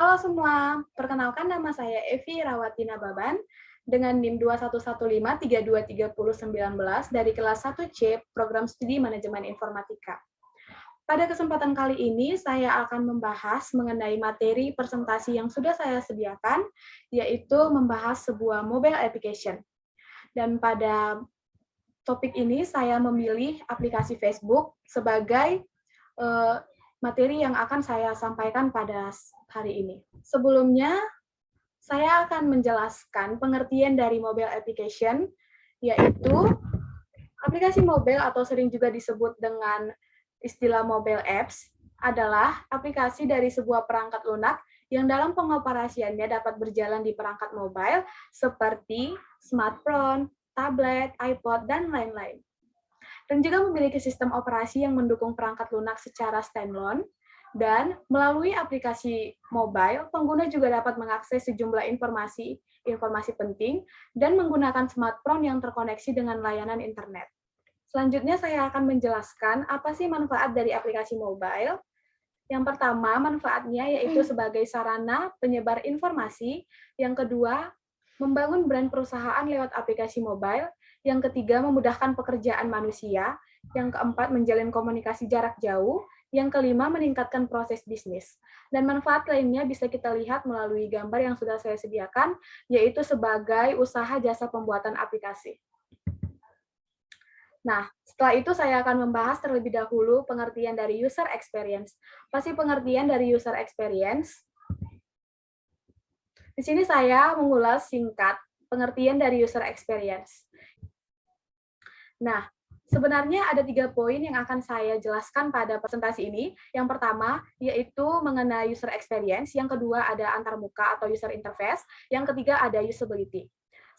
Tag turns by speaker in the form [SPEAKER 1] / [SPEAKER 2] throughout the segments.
[SPEAKER 1] Halo semua, perkenalkan nama saya Evi Rawati Nababan dengan NIM 2115323019 dari kelas 1C Program Studi Manajemen Informatika. Pada kesempatan kali ini, saya akan membahas mengenai materi presentasi yang sudah saya sediakan, yaitu membahas sebuah mobile application. Dan pada topik ini, saya memilih aplikasi Facebook sebagai materi yang akan saya sampaikan pada hari ini. Sebelumnya, saya akan menjelaskan pengertian dari mobile application, yaitu aplikasi mobile atau sering juga disebut dengan istilah mobile apps, adalah aplikasi dari sebuah perangkat lunak yang dalam pengoperasiannya dapat berjalan di perangkat mobile seperti smartphone, tablet, iPod, dan lain-lain. Dan juga memiliki sistem operasi yang mendukung perangkat lunak secara standalone, dan melalui aplikasi mobile, pengguna juga dapat mengakses sejumlah informasi penting, dan menggunakan smartphone yang terkoneksi dengan layanan internet. Selanjutnya saya akan menjelaskan apa sih manfaat dari aplikasi mobile. Yang pertama, manfaatnya yaitu sebagai sarana penyebar informasi. Yang kedua, membangun brand perusahaan lewat aplikasi mobile. Yang ketiga, memudahkan pekerjaan manusia. Yang keempat, menjalin komunikasi jarak jauh. Yang kelima, meningkatkan proses bisnis. Dan manfaat lainnya bisa kita lihat melalui gambar yang sudah saya sediakan, yaitu sebagai usaha jasa pembuatan aplikasi. Nah, setelah itu saya akan membahas terlebih dahulu pengertian dari user experience. Apa sih pengertian dari user experience? Di sini saya mengulas singkat pengertian dari user experience. Nah, sebenarnya ada 3 poin yang akan saya jelaskan pada presentasi ini. Yang pertama, yaitu mengenai user experience. Yang kedua, ada antarmuka atau user interface. Yang ketiga, ada usability.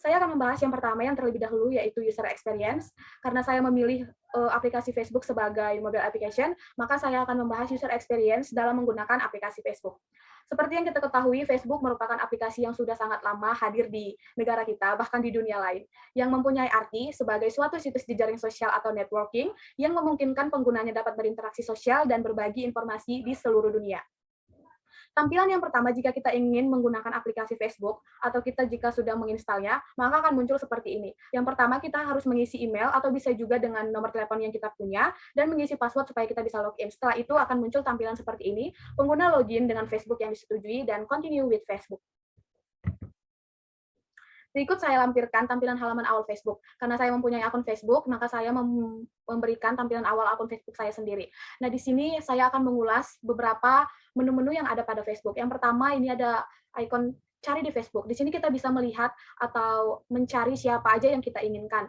[SPEAKER 1] Saya akan membahas yang pertama yang terlebih dahulu, yaitu user experience. Karena saya memilih aplikasi Facebook sebagai mobile application, maka saya akan membahas user experience dalam menggunakan aplikasi Facebook. Seperti yang kita ketahui, Facebook merupakan aplikasi yang sudah sangat lama hadir di negara kita, bahkan di dunia lain, yang mempunyai arti sebagai suatu situs jejaring sosial atau networking yang memungkinkan penggunanya dapat berinteraksi sosial dan berbagi informasi di seluruh dunia. Tampilan yang pertama jika kita ingin menggunakan aplikasi Facebook atau kita jika sudah menginstalnya, maka akan muncul seperti ini. Yang pertama kita harus mengisi email atau bisa juga dengan nomor telepon yang kita punya dan mengisi password supaya kita bisa login. Setelah itu akan muncul tampilan seperti ini, pengguna login dengan Facebook yang disetujui dan continue with Facebook. Berikut saya lampirkan tampilan halaman awal Facebook. Karena saya mempunyai akun Facebook, maka saya memberikan tampilan awal akun Facebook saya sendiri. Nah, di sini saya akan mengulas beberapa menu-menu yang ada pada Facebook. Yang pertama, ini ada ikon cari di Facebook. Di sini kita bisa melihat atau mencari siapa aja yang kita inginkan.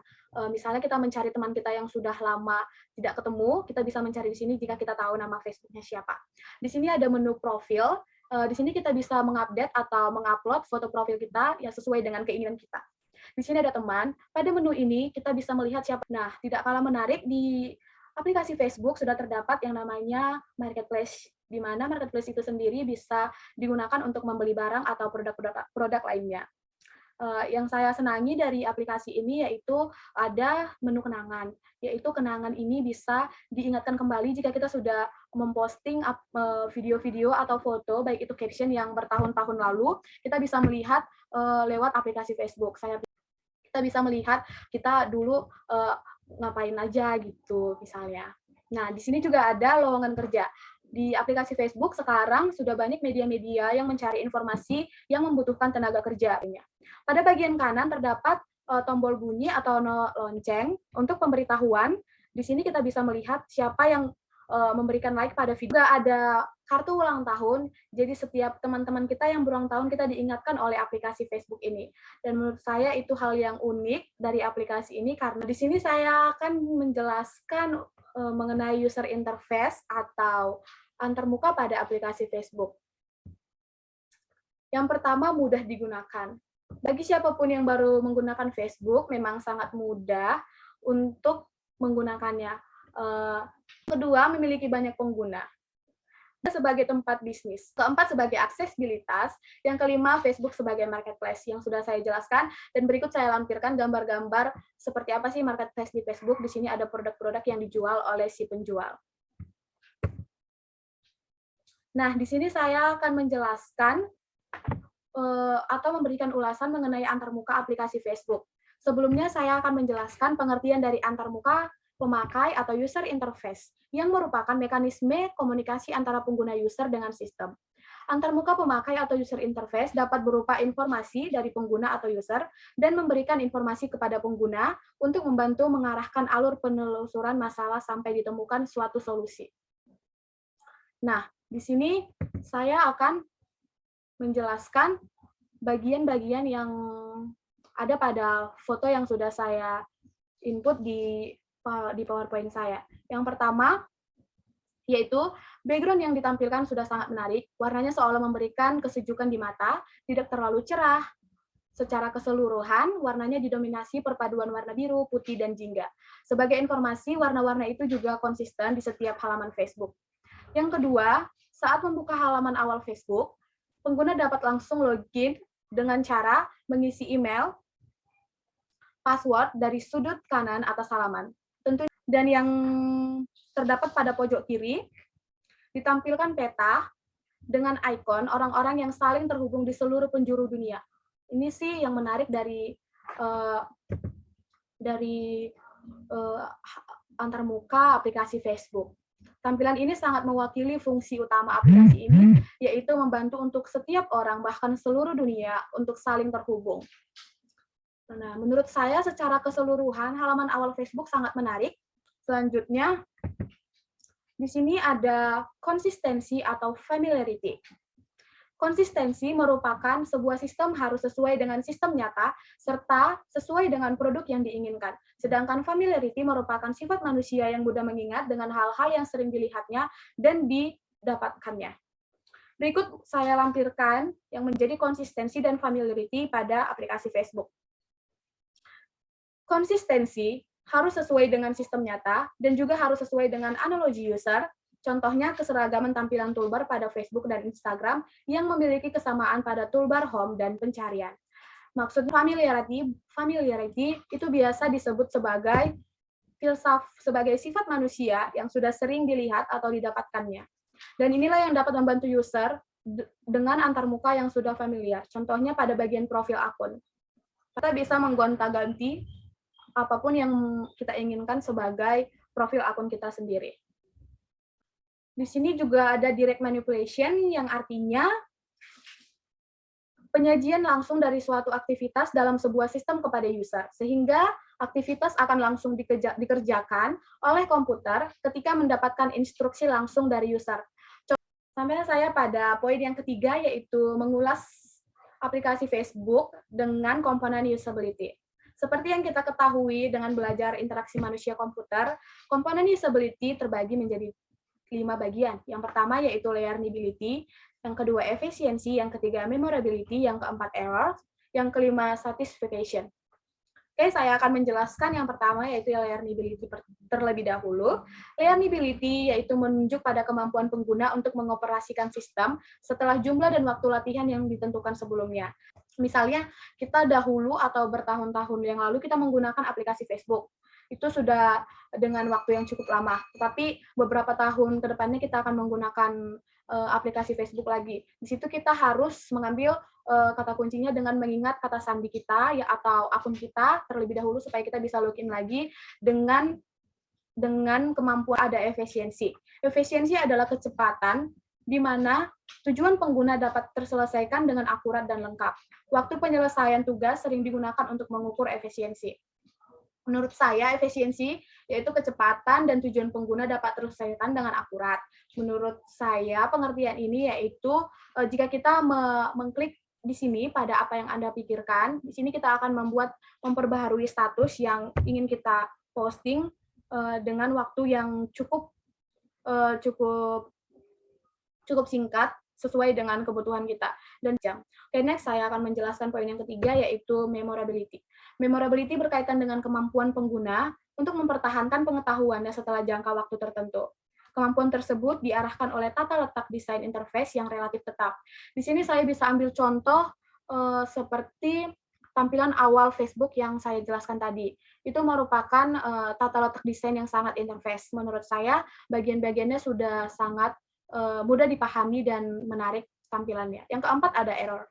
[SPEAKER 1] Misalnya kita mencari teman kita yang sudah lama tidak ketemu, kita bisa mencari di sini jika kita tahu nama Facebooknya siapa. Di sini ada menu profil. Di sini kita bisa mengupdate atau mengupload foto profil kita yang sesuai dengan keinginan kita. Di sini ada teman. Pada menu ini kita bisa melihat siapa. Nah, tidak kalah menarik, di aplikasi Facebook sudah terdapat yang namanya marketplace, di mana marketplace itu sendiri bisa digunakan untuk membeli barang atau produk lainnya. Yang saya senangi dari aplikasi ini yaitu ada menu kenangan, yaitu kenangan ini bisa diingatkan kembali jika kita sudah memposting video-video atau foto, baik itu caption yang bertahun-tahun lalu, kita bisa melihat lewat aplikasi Facebook. Kita bisa melihat kita dulu ngapain aja gitu misalnya. Nah, di sini juga ada lowongan kerja. Di aplikasi Facebook sekarang sudah banyak media-media yang mencari informasi yang membutuhkan tenaga kerja. Pada bagian kanan terdapat tombol bunyi atau lonceng untuk pemberitahuan. Di sini kita bisa melihat siapa yang memberikan like pada video. Juga ada kartu ulang tahun, jadi setiap teman-teman kita yang berulang tahun kita diingatkan oleh aplikasi Facebook ini. Dan menurut saya itu hal yang unik dari aplikasi ini karena di sini saya akan menjelaskan mengenai user interface atau antarmuka pada aplikasi Facebook. Yang pertama, mudah digunakan. Bagi siapapun yang baru menggunakan Facebook, memang sangat mudah untuk menggunakannya. Kedua, memiliki banyak pengguna. Sebagai tempat bisnis. Keempat, sebagai aksesibilitas. Yang kelima, Facebook sebagai marketplace yang sudah saya jelaskan. Dan berikut saya lampirkan gambar-gambar seperti apa sih marketplace di Facebook. Di sini ada produk-produk yang dijual oleh si penjual. Nah, di sini saya akan menjelaskan atau memberikan ulasan mengenai antarmuka aplikasi Facebook. Sebelumnya saya akan menjelaskan pengertian dari antarmuka pemakai atau user interface, yang merupakan mekanisme komunikasi antara pengguna user dengan sistem. Antarmuka pemakai atau user interface dapat berupa informasi dari pengguna atau user dan memberikan informasi kepada pengguna untuk membantu mengarahkan alur penelusuran masalah sampai ditemukan suatu solusi. Nah, di sini saya akan menjelaskan bagian-bagian yang ada pada foto yang sudah saya input di PowerPoint saya. Yang pertama, yaitu background yang ditampilkan sudah sangat menarik, warnanya seolah memberikan kesejukan di mata, tidak terlalu cerah. Secara keseluruhan, warnanya didominasi perpaduan warna biru, putih, dan jingga. Sebagai informasi, warna-warna itu juga konsisten di setiap halaman Facebook. Yang kedua, saat membuka halaman awal Facebook, pengguna dapat langsung login dengan cara mengisi email, password dari sudut kanan atas halaman. Dan yang terdapat pada pojok kiri, ditampilkan peta dengan ikon orang-orang yang saling terhubung di seluruh penjuru dunia. Ini sih yang menarik dari antarmuka aplikasi Facebook. Tampilan ini sangat mewakili fungsi utama aplikasi ini, yaitu membantu untuk setiap orang, bahkan seluruh dunia, untuk saling terhubung. Nah, menurut saya secara keseluruhan, halaman awal Facebook sangat menarik. Selanjutnya, di sini ada konsistensi atau familiarity. Konsistensi merupakan sebuah sistem harus sesuai dengan sistem nyata, serta sesuai dengan produk yang diinginkan. Sedangkan familiarity merupakan sifat manusia yang mudah mengingat dengan hal-hal yang sering dilihatnya dan didapatkannya. Berikut saya lampirkan yang menjadi konsistensi dan familiarity pada aplikasi Facebook. Konsistensi harus sesuai dengan sistem nyata dan juga harus sesuai dengan analogi user. Contohnya keseragaman tampilan toolbar pada Facebook dan Instagram yang memiliki kesamaan pada toolbar home dan pencarian. Maksud familiarity itu biasa disebut sebagai sifat manusia yang sudah sering dilihat atau didapatkannya. Dan inilah yang dapat membantu user dengan antarmuka yang sudah familiar. Contohnya pada bagian profil akun. Kita bisa menggonta-ganti apapun yang kita inginkan sebagai profil akun kita sendiri. Di sini juga ada direct manipulation, yang artinya penyajian langsung dari suatu aktivitas dalam sebuah sistem kepada user, sehingga aktivitas akan langsung dikerjakan oleh komputer ketika mendapatkan instruksi langsung dari user. Sampai saya pada poin yang ketiga, yaitu mengulas aplikasi Facebook dengan komponen usability. Seperti yang kita ketahui dengan belajar interaksi manusia komputer, komponen usability terbagi menjadi 5 bagian. Yang pertama yaitu learnability, yang kedua efisiensi, yang ketiga memorability, yang keempat error, yang kelima satisfaction. Oke, saya akan menjelaskan yang pertama yaitu learnability terlebih dahulu. Learnability yaitu menunjuk pada kemampuan pengguna untuk mengoperasikan sistem setelah jumlah dan waktu latihan yang ditentukan sebelumnya. Misalnya, kita dahulu atau bertahun-tahun yang lalu kita menggunakan aplikasi Facebook. Itu sudah dengan waktu yang cukup lama. Tetapi beberapa tahun ke depannya kita akan menggunakan aplikasi Facebook lagi. Di situ kita harus mengambil kata kuncinya dengan mengingat kata sandi kita ya atau akun kita terlebih dahulu supaya kita bisa login lagi dengan kemampuan ada efisiensi. Efisiensi adalah kecepatan di mana tujuan pengguna dapat terselesaikan dengan akurat dan lengkap. Waktu penyelesaian tugas sering digunakan untuk mengukur efisiensi. Menurut saya, efisiensi yaitu kecepatan dan tujuan pengguna dapat terselesaikan dengan akurat. Menurut saya, pengertian ini yaitu jika kita mengklik di sini pada apa yang Anda pikirkan, di sini kita akan memperbaharui status yang ingin kita posting dengan waktu yang cukup singkat sesuai dengan kebutuhan kita dan jam. Oke, next saya akan menjelaskan poin yang ketiga yaitu memorability. Memorability berkaitan dengan kemampuan pengguna untuk mempertahankan pengetahuannya setelah jangka waktu tertentu. Kemampuan tersebut diarahkan oleh tata letak desain interface yang relatif tetap. Di sini saya bisa ambil contoh seperti tampilan awal Facebook yang saya jelaskan tadi. Itu merupakan tata letak desain yang sangat interface. Menurut saya, bagian-bagiannya sudah sangat mudah dipahami dan menarik tampilannya. Yang keempat ada error.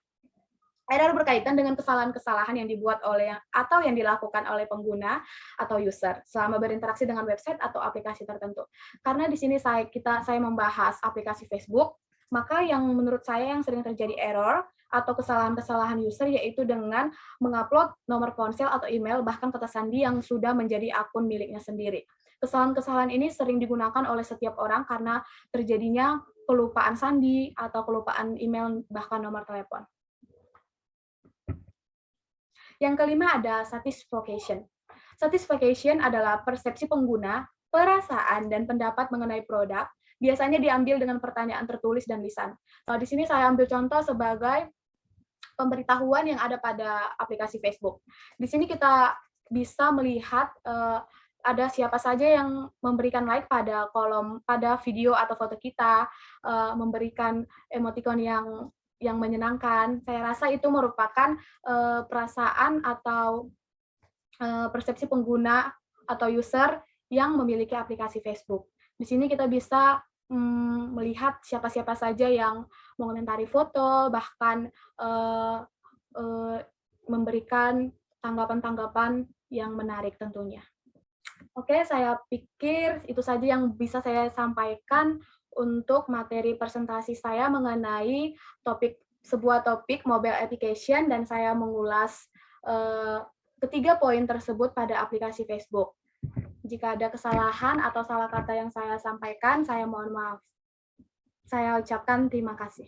[SPEAKER 1] Error berkaitan dengan kesalahan-kesalahan yang dibuat oleh atau yang dilakukan oleh pengguna atau user selama berinteraksi dengan website atau aplikasi tertentu. Karena di sini saya membahas aplikasi Facebook, maka yang menurut saya yang sering terjadi error atau kesalahan-kesalahan user yaitu dengan mengupload nomor ponsel atau email bahkan kata sandi yang sudah menjadi akun miliknya sendiri. Kesalahan-kesalahan ini sering digunakan oleh setiap orang karena terjadinya kelupaan sandi atau kelupaan email bahkan nomor telepon. Yang kelima ada satisfaction. Satisfaction adalah persepsi pengguna, perasaan, dan pendapat mengenai produk, biasanya diambil dengan pertanyaan tertulis dan lisan. Di sini saya ambil contoh sebagai pemberitahuan yang ada pada aplikasi Facebook. Di sini kita bisa melihat ada siapa saja yang memberikan like pada video atau foto kita, memberikan emoticon yang menyenangkan. Saya rasa itu merupakan perasaan atau persepsi pengguna atau user yang memiliki aplikasi Facebook. Di sini kita bisa melihat siapa-siapa saja yang mengomentari foto, bahkan memberikan tanggapan-tanggapan yang menarik tentunya. Oke, saya pikir itu saja yang bisa saya sampaikan untuk materi presentasi saya mengenai sebuah topik mobile application, dan saya mengulas ketiga poin tersebut pada aplikasi Facebook. Jika ada kesalahan atau salah kata yang saya sampaikan, saya mohon maaf. Saya ucapkan terima kasih.